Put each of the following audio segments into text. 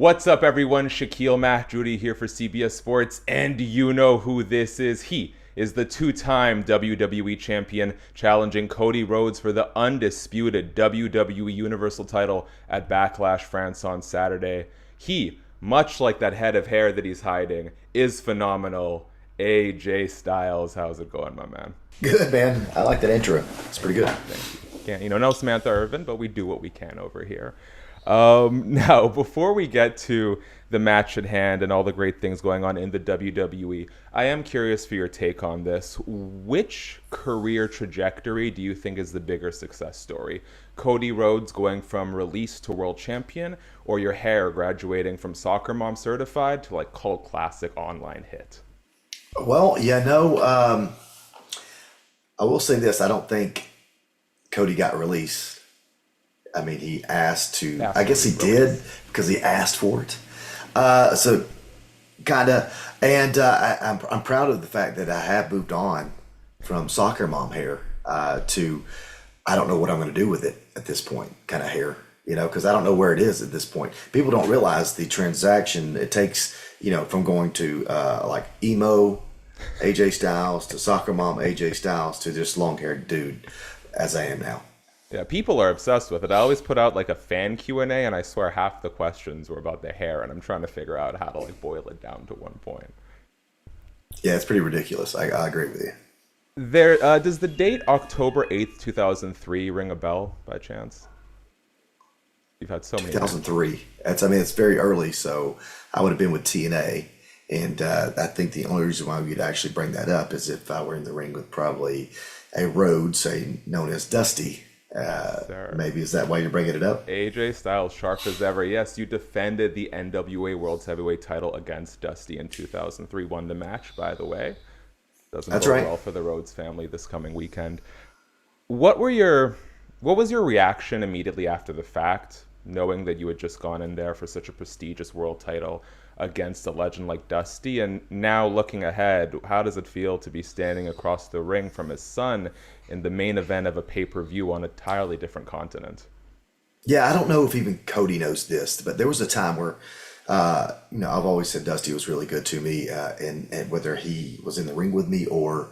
What's up, everyone? Shakiel Mahjouri here for CBS Sports, and you know who this is. He is the two-time WWE champion challenging Cody Rhodes for the undisputed WWE Universal title at Backlash France on Saturday. He, much like that head of hair that he's hiding, is phenomenal. AJ Styles, how's it going, my man? Good, man. I like that intro. It's pretty good. Thank you. No Samantha Irvin, but we do what we can over here. Now, before we get to the match at hand and all the great things going on in the WWE, I am curious for your take on this. Which career trajectory do you think is the bigger success story? Cody Rhodes going from release to world champion, or your hair graduating from soccer mom certified to like cult classic online hit? Well, I will say this. I don't think Cody got released. I mean, he asked to. I guess he did because he asked for it. So, kind of, and I'm proud of the fact that I have moved on from soccer mom hair to I don't know what I'm going to do with it at this point. Kind of hair, because I don't know where it is at this point. People don't realize the transaction it takes. From going to like emo AJ Styles to soccer mom AJ Styles to just long haired dude, as I am now. Yeah, people are obsessed with it. I always put out like a fan Q&A, and I swear half the questions were about the hair, and I'm trying to figure out how to like boil it down to one point. Yeah, it's pretty ridiculous. I agree with you. There does the date October 8th, 2003 ring a bell by chance? You've had so many. 2003. It's very early, so I would have been with TNA, and I think the only reason why we'd actually bring that up is if I were in the ring with probably a Rhodes, say known as Dusty. Maybe is that why you're bringing it up? AJ Styles, sharp as ever. Yes, you defended the NWA World's Heavyweight title against Dusty in 2003. Won the match, by the way. Doesn't go well for the Rhodes family this coming weekend. What was your reaction immediately after the fact, knowing that you had just gone in there for such a prestigious world title against a legend like Dusty? And now looking ahead, how does it feel to be standing across the ring from his son in the main event of a pay-per-view on an entirely different continent? Yeah, I don't know if even Cody knows this, but there was a time where, I've always said Dusty was really good to me, and whether he was in the ring with me or,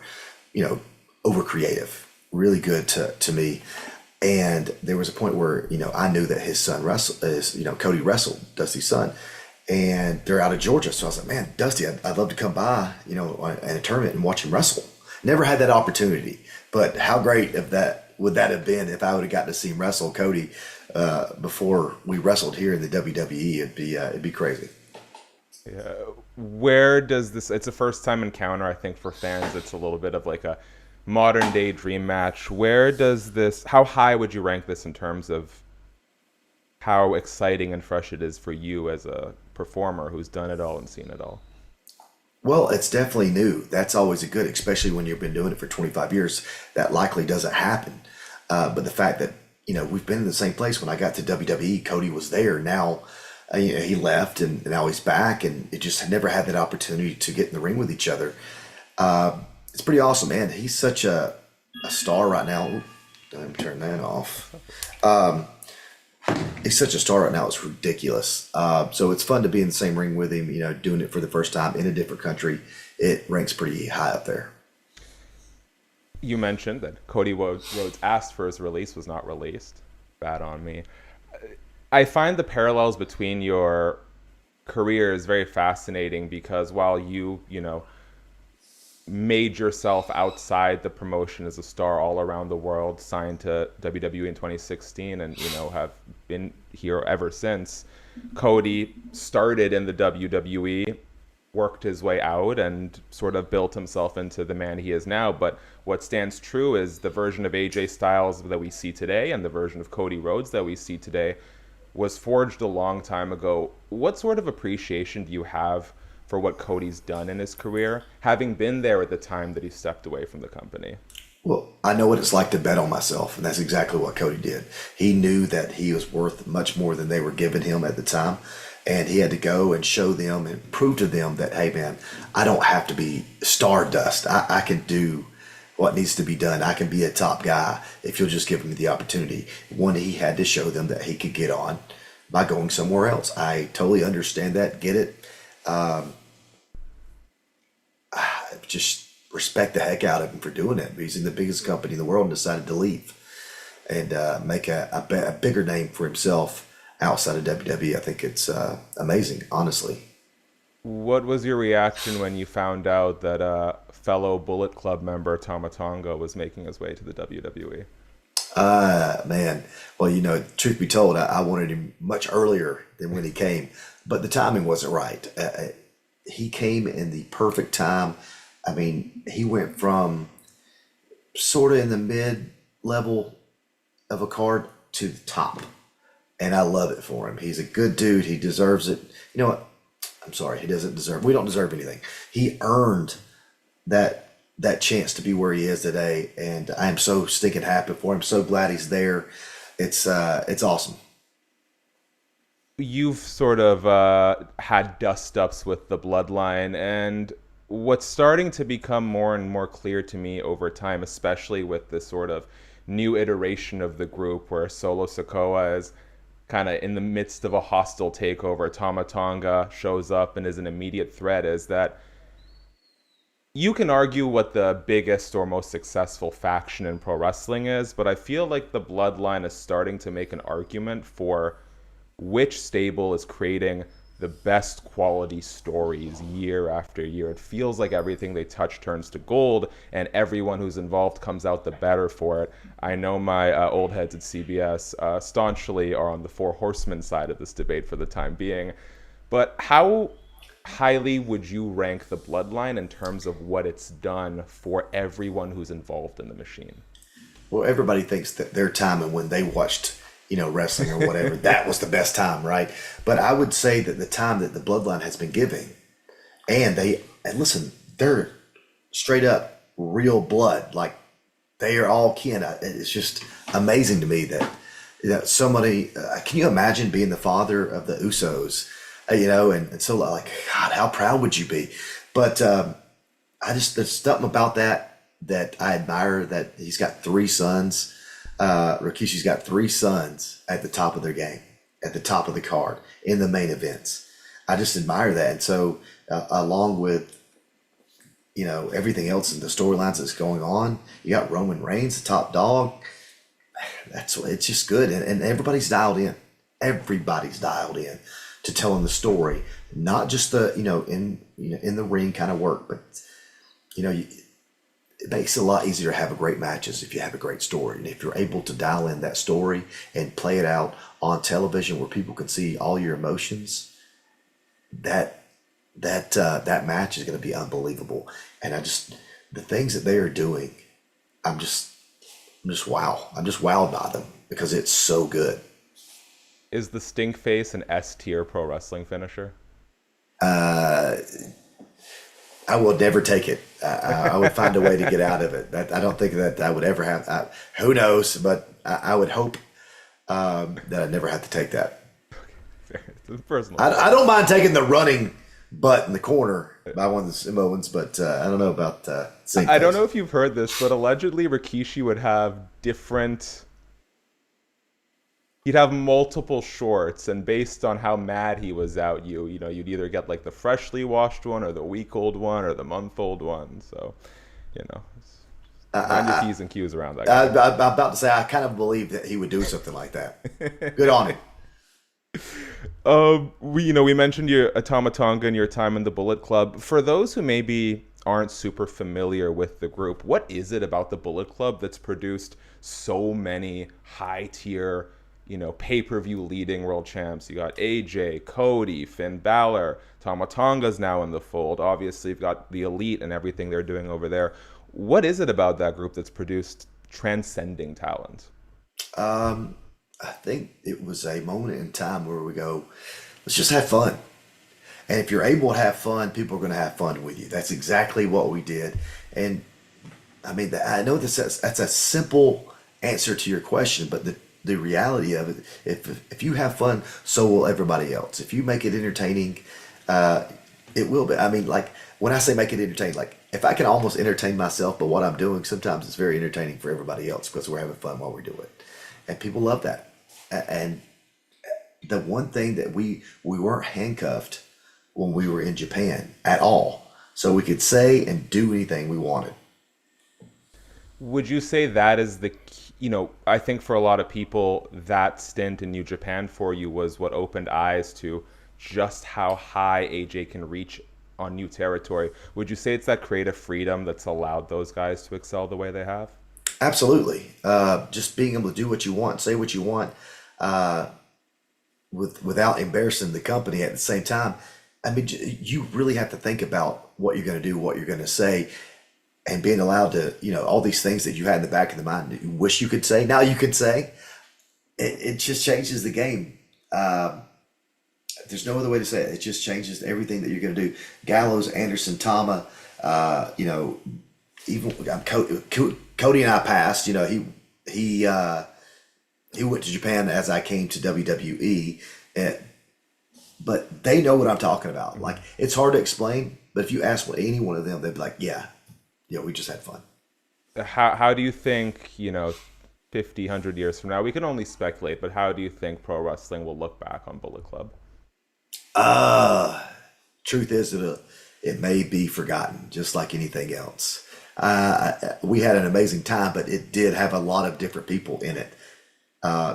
over creative, really good to me. And there was a point where, I knew that his son Cody wrestled Dusty's son, and they're out of Georgia. So I was like, man, Dusty, I'd love to come by, in a tournament and watch him wrestle. Never had that opportunity, but how great would that have been if I would have gotten to see him wrestle Cody before we wrestled here in the WWE? It'd be crazy. Yeah. Where does this? It's a first time encounter, I think, for fans. It's a little bit of like a modern day dream match. Where does this? How high would you rank this in terms of how exciting and fresh it is for you as a performer who's done it all and seen it all? Well, it's definitely new. That's always a good, especially when you've been doing it for 25 years. That likely doesn't happen. But the fact that, we've been in the same place. When I got to WWE, Cody was there. Now, he left and now he's back, and it just never had that opportunity to get in the ring with each other. It's pretty awesome, man. He's such a star right now. Ooh, don't turn that off. He's such a star right now. It's ridiculous. So it's fun to be in the same ring with him, doing it for the first time in a different country. It ranks pretty high up there. You mentioned that Cody Rhodes asked for his release, was not released. Bad on me. I find the parallels between your careers very fascinating because while you made yourself outside the promotion as a star all around the world, signed to WWE in 2016, and have been here ever since. Cody started in the WWE, worked his way out, and sort of built himself into the man he is now. But what stands true is the version of AJ Styles that we see today and the version of Cody Rhodes that we see today was forged a long time ago. What sort of appreciation do you have for what Cody's done in his career, having been there at the time that he stepped away from the company? Well, I know what it's like to bet on myself, and that's exactly what Cody did. He knew that he was worth much more than they were giving him at the time, and he had to go and show them and prove to them that, hey, man, I don't have to be stardust. I can do what needs to be done. I can be a top guy if you'll just give me the opportunity. One, he had to show them that he could get on by going somewhere else. I totally understand that, get it. Just respect the heck out of him for doing it. He's in the biggest company in the world and decided to leave and make a bigger name for himself outside of WWE. I think it's amazing, honestly. What was your reaction when you found out that fellow Bullet Club member Tama Tonga was making his way to the WWE? Man, well, truth be told, I wanted him much earlier than when he came, but the timing wasn't right. He came in the perfect time. I mean, he went from sort of in the mid level of a card to the top, and I love it for him. He's a good dude. He deserves it. You know what? I'm sorry. He doesn't deserve. We don't deserve anything. He earned that chance to be where he is today, and I am so stinking happy for him. So glad he's there. It's awesome. You've sort of had dust-ups with the Bloodline, and what's starting to become more and more clear to me over time, especially with this sort of new iteration of the group where Solo Sikoa is kind of in the midst of a hostile takeover, Tama Tonga shows up and is an immediate threat, is that you can argue what the biggest or most successful faction in pro wrestling is, but I feel like the Bloodline is starting to make an argument for which stable is creating the best quality stories year after year. It feels like everything they touch turns to gold, and everyone who's involved comes out the better for it. I know my old heads at CBS staunchly are on the Four Horsemen side of this debate for the time being. But how highly would you rank the Bloodline in terms of what it's done for everyone who's involved in the machine? Well, everybody thinks that their time and when they watched wrestling or whatever, that was the best time, right? But I would say that the time that the Bloodline has been giving, and listen, they're straight up real blood, like they are all kin. It's just amazing to me that somebody, can you imagine being the father of the Usos, and so like, God, how proud would you be? But there's something about that I admire, that he's got three sons. Rikishi's got three sons at the top of their game, at the top of the card in the main events. I just admire that. And so, along with, everything else in the storylines that's going on, you got Roman Reigns, the top dog. It's just good. And everybody's dialed in. Everybody's dialed in to telling the story, not just the, in the ring kind of work, but, it makes it a lot easier to have a great matches if you have a great story. And if you're able to dial in that story and play it out on television where people can see all your emotions, that match is going to be unbelievable. And the things that they are doing, I'm just wow. I'm just wowed by them because it's so good. Is the stink face an S tier pro wrestling finisher? I will never take it. I would find a way to get out of it. I don't think that I would ever have. Who knows? But I would hope that I never have to take that. Okay, it's personal. I don't mind taking the running butt in the corner by one of the Samoans, but I don't know about. I don't know if you've heard this, but allegedly Rikishi would have different. He'd have multiple shorts, and based on how mad he was out, you'd either get like the freshly washed one, or the week-old one, or the month-old one. So, find your P's and Q's around that guy. I'm about to say I kind of believe that he would do something like that. Good on him. We mentioned your Tama Tonga and your time in the Bullet Club. For those who maybe aren't super familiar with the group, what is it about the Bullet Club that's produced so many high-tier pay-per-view leading world champs? You got AJ, Cody, Finn Balor, Tama Tonga's now in the fold. Obviously, you've got the Elite and everything they're doing over there. What is it about that group that's produced transcending talent? I think it was a moment in time where we go, let's just have fun. And if you're able to have fun, people are going to have fun with you. That's exactly what we did. And I mean, I know that's a simple answer to your question, but the reality of it, if you have fun, so will everybody else. If you make it entertaining, it will be. I mean, like when I say make it entertaining, like if I can almost entertain myself by what I'm doing, sometimes it's very entertaining for everybody else because we're having fun while we do it. And people love that. And the one thing that we weren't handcuffed when we were in Japan at all. So we could say and do anything we wanted. Would you say that is I think for a lot of people, that stint in New Japan for you was what opened eyes to just how high AJ can reach on new territory. Would you say it's that creative freedom that's allowed those guys to excel the way they have? Absolutely. Just being able to do what you want, say what you want, without embarrassing the company at the same time. I mean, you really have to think about what you're going to do, what you're going to say, and being allowed to, all these things that you had in the back of the mind that you wish you could say. Now you could say. It just changes the game. There's no other way to say it. It just changes everything that you're going to do. Gallows, Anderson, Tama, even Cody and I passed. He went to Japan as I came to WWE, but they know what I'm talking about. Like, it's hard to explain, but if you ask any one of them, they'd be like, yeah, we just had fun. How do you think, 50, 100 years from now, we can only speculate, but how do you think pro wrestling will look back on Bullet Club? Truth is that it may be forgotten, just like anything else. We had an amazing time, but it did have a lot of different people in it.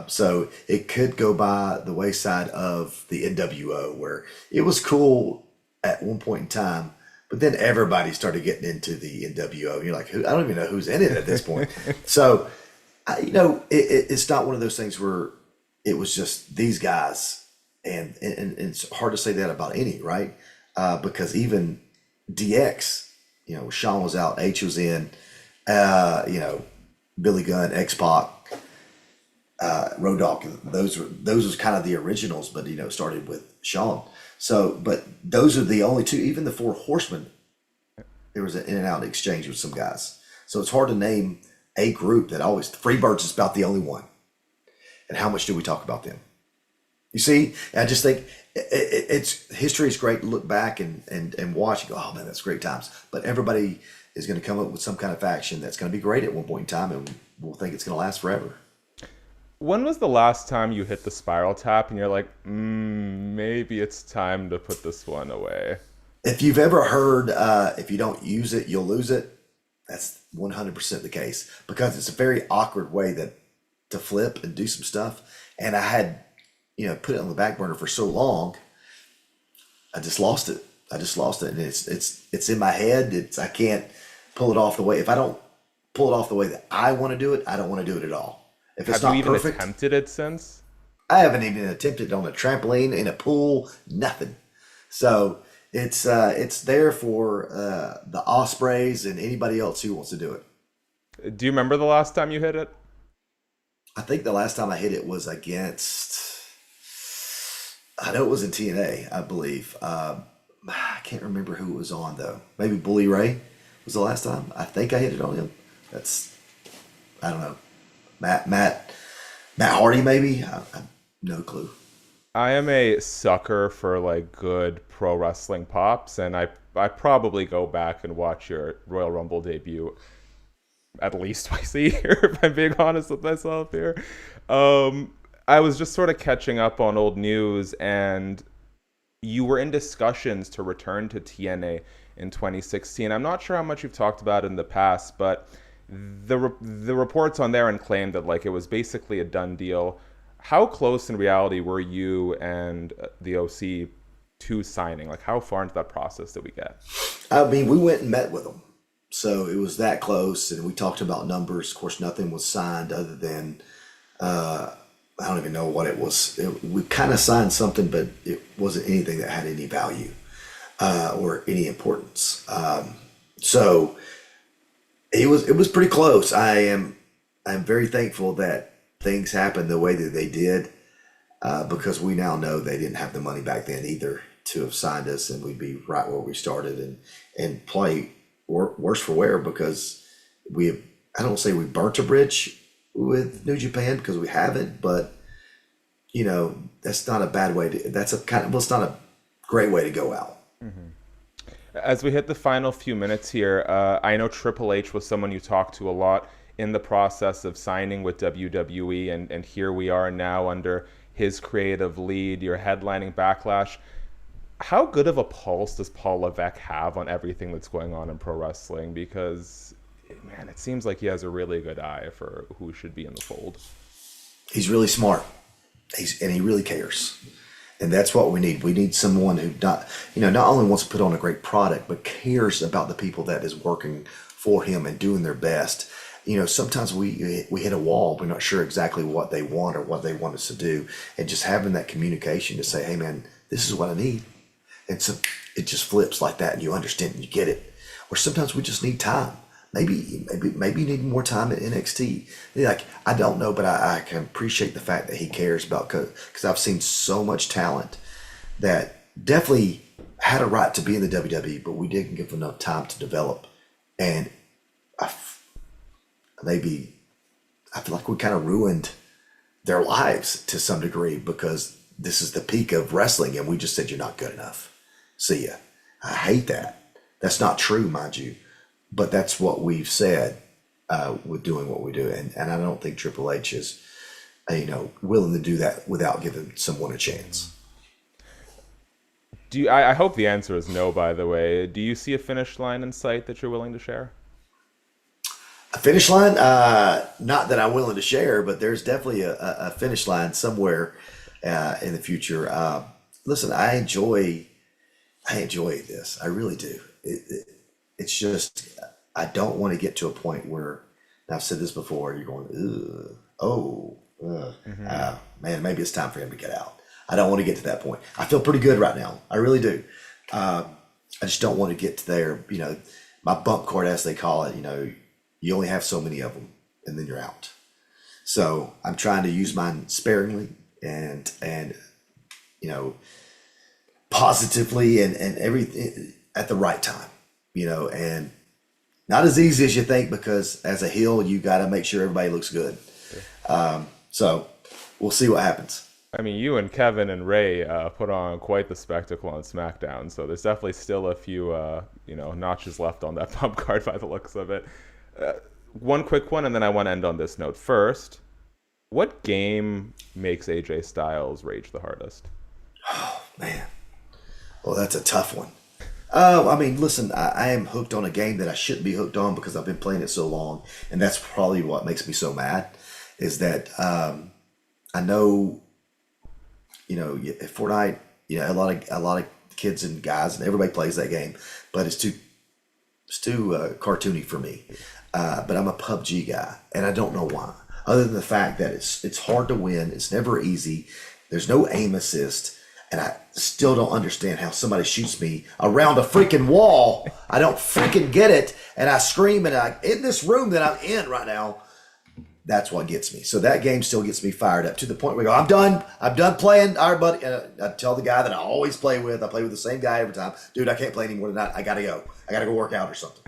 So it could go by the wayside of the NWO, where it was cool at one point in time, but then everybody started getting into the NWO. And you're like, I don't even know who's in it at this point. So, it's not one of those things where it was just these guys, and it's hard to say that about any, right? Because even DX, Sean was out, H was in, Billy Gunn, X-Pac, Road Dogg, those was kind of the originals, but started with Sean. So, but those are the only two. Even the Four Horsemen, there was an in and out exchange with some guys. So it's hard to name a group that always. Freebirds is about the only one. And how much do we talk about them? You see, I just think it's history is great to look back and watch and go, oh man, that's great times. But everybody is going to come up with some kind of faction that's going to be great at one point in time, and we'll think it's going to last forever. When was the last time you hit the spiral tap and you're like, maybe it's time to put this one away? If you've ever heard, if you don't use it, you'll lose it, that's 100% the case, because it's a very awkward way to flip and do some stuff. And I had, put it on the back burner for so long, I just lost it. And it's in my head. I can't pull it off the way. If I don't pull it off the way that I want to do it, I don't want to do it at all. If it's Have you not even perfect, attempted it since? I haven't even attempted it on a trampoline, in a pool, nothing. So it's there for the Ospreys and anybody else who wants to do it. Do you remember the last time you hit it? I think the last time I hit it was against. I know it was in TNA, I believe. I can't remember who it was on though. Maybe Bully Ray was the last time. I think I hit it on him. I don't know. Matt Hardy, maybe. I have no clue. I am a sucker for good pro wrestling pops, and I probably go back and watch your Royal Rumble debut at least twice a year, if I'm being honest with myself here. I was just sort of catching up on old news, and you were in discussions to return to TNA in 2016. I'm not sure how much you've talked about it in the past, but the reports on there and claimed that it was basically a done deal. How close in reality were you and the OC to signing? How far into that process did we get? I mean, we went and met with them, so it was that close, and we talked about numbers. Of course, nothing was signed other than I don't even know what it was. We kind of signed something, but it wasn't anything that had any value or any importance. So it was pretty close. I'm very thankful that things happened the way that they did, because we now know they didn't have the money back then either to have signed us, and we'd be right where we started and play worse for wear, because I don't say we burnt a bridge with New Japan, because we haven't, but that's not a bad way to. It's not a great way to go out. Mm-hmm. As we hit the final few minutes here, I know Triple H was someone you talked to a lot in the process of signing with WWE, and here we are now under his creative lead. You're headlining Backlash. How good of a pulse does Paul Levesque have on everything that's going on in pro wrestling? Because, man, it seems like he has a really good eye for who should be in the fold. He's really smart. And he really cares. And that's what we need. We need someone who not only wants to put on a great product, but cares about the people that is working for him and doing their best. Sometimes we hit a wall. We're not sure exactly what they want or what they want us to do. And just having that communication to say, hey, man, this is what I need. And so it just flips like that, and you understand and you get it. Or sometimes we just need time. Maybe you need more time at NXT. Like, I don't know, but I can appreciate the fact that he cares about, because I've seen so much talent that definitely had a right to be in the WWE, but we didn't give enough time to develop. And I feel like we kind of ruined their lives to some degree, because this is the peak of wrestling, and we just said, you're not good enough. See ya. I hate that. That's not true, mind you. But that's what we've said with doing what we do. And I don't think Triple H is, willing to do that without giving someone a chance. I hope the answer is no, by the way. Do you see a finish line in sight that you're willing to share? A finish line? Not that I'm willing to share, but there's definitely a finish line somewhere in the future. Listen, I enjoy this. I really do. It's just, I don't want to get to a point where, and I've said this before, you're going, man, maybe it's time for him to get out. I don't want to get to that point. I feel pretty good right now. I really do. I just don't want to get to there. My bump card, as they call it, you only have so many of them, and then you're out. So I'm trying to use mine sparingly and positively and everything at the right time, and not as easy as you think, because as a heel, you got to make sure everybody looks good. So we'll see what happens. I mean, you and Kevin and Ray put on quite the spectacle on SmackDown, so there's definitely still a few, notches left on that pump card by the looks of it. One quick one, and then I want to end on this note. First, what game makes AJ Styles rage the hardest? Oh, man. Well, that's a tough one. I mean, listen, I am hooked on a game that I shouldn't be hooked on because I've been playing it so long, and that's probably what makes me so mad, is that I know, Fortnite, a lot of kids and guys and everybody plays that game, but it's too cartoony for me. But I'm a PUBG guy, and I don't know why, other than the fact that it's hard to win. It's never easy. There's no aim assist. And I still don't understand how somebody shoots me around a freaking wall. I don't freaking get it. And I scream, and in this room that I'm in right now, that's what gets me. So that game still gets me fired up to the point where I go, I'm done playing. All right, buddy. I tell the guy that I always play with, I play with the same guy every time. Dude, I can't play anymore tonight. I got to go. I got to go work out or something.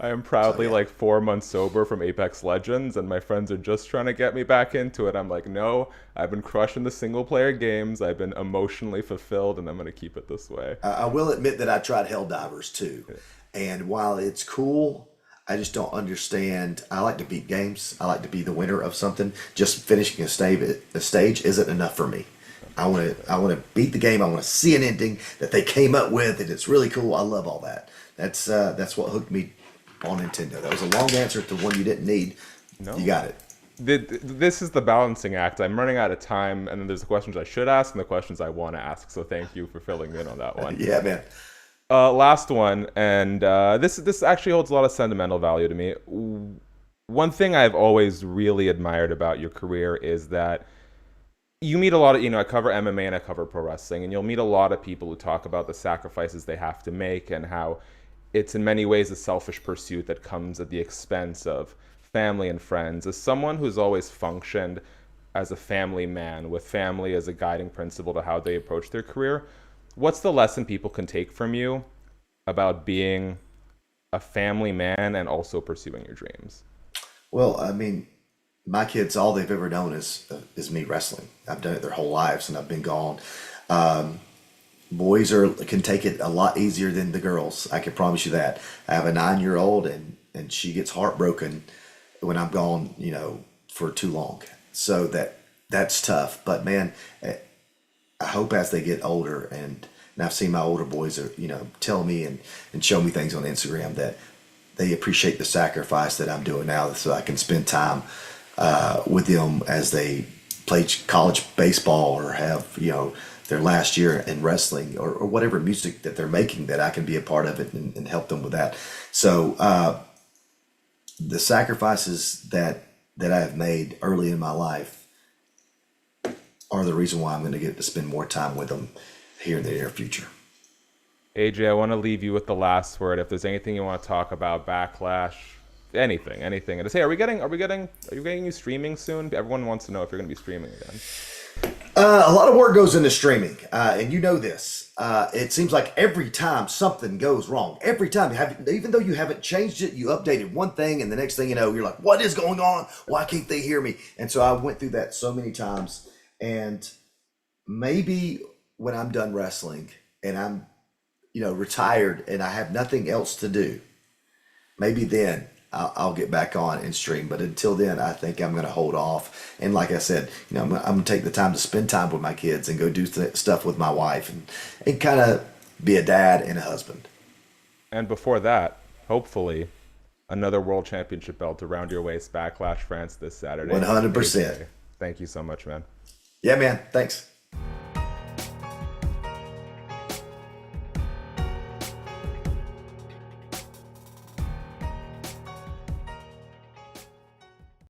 I am proudly 4 months sober from Apex Legends, and my friends are just trying to get me back into it. I'm like, no, I've been crushing the single player games. I've been emotionally fulfilled, and I'm going to keep it this way. I will admit that I tried Helldivers too. And while it's cool, I just don't understand. I like to beat games. I like to be the winner of something. Just finishing a stage isn't enough for me. I want to beat the game. I want to see an ending that they came up with, and it's really cool. I love all that. That's what hooked me on Nintendo. That was a long answer to one you didn't need. No. You got it. This is the balancing act. I'm running out of time, and then there's the questions I should ask and the questions I want to ask. So thank you for filling me in on that one. Yeah, man. Last one, and this actually holds a lot of sentimental value to me. One thing I've always really admired about your career is that you meet a lot of, I cover MMA and I cover pro wrestling, and you'll meet a lot of people who talk about the sacrifices they have to make and how it's in many ways a selfish pursuit that comes at the expense of family and friends. As someone who's always functioned as a family man, with family as a guiding principle to how they approach their career, what's the lesson people can take from you about being a family man and also pursuing your dreams? Well, I mean, my kids, all they've ever known is me wrestling. I've done it their whole lives, and I've been gone. Boys can take it a lot easier than the girls. I can promise you that. I have a 9-year-old, and she gets heartbroken when I'm gone, for too long. So that that's tough. But man, I hope as they get older, and I've seen my older boys are, tell me and show me things on Instagram that they appreciate the sacrifice that I'm doing now, so I can spend time with them as they play college baseball or have, their last year in wrestling or whatever music that they're making, that I can be a part of it and help them with that. So the sacrifices that I have made early in my life are the reason why I'm going to get to spend more time with them here in the near future. AJ, I want to leave you with the last word. If there's anything you want to talk about, Backlash, anything, and to say, are you getting you streaming soon? Everyone wants to know if you're going to be streaming again. A lot of work goes into streaming, and you know this. It seems like every time something goes wrong, every time even though you haven't changed it, you updated one thing, and the next thing you know, you're like, "What is going on? Why can't they hear me?" And so I went through that so many times, and maybe when I'm done wrestling and I'm, retired and I have nothing else to do, maybe then I'll get back on and stream. But until then, I think I'm going to hold off. And like I said, I'm going to take the time to spend time with my kids and go do stuff with my wife and kind of be a dad and a husband. And before that, hopefully, another world championship belt around your waist, Backlash France this Saturday. 100%. Thank you so much, man. Yeah, man. Thanks.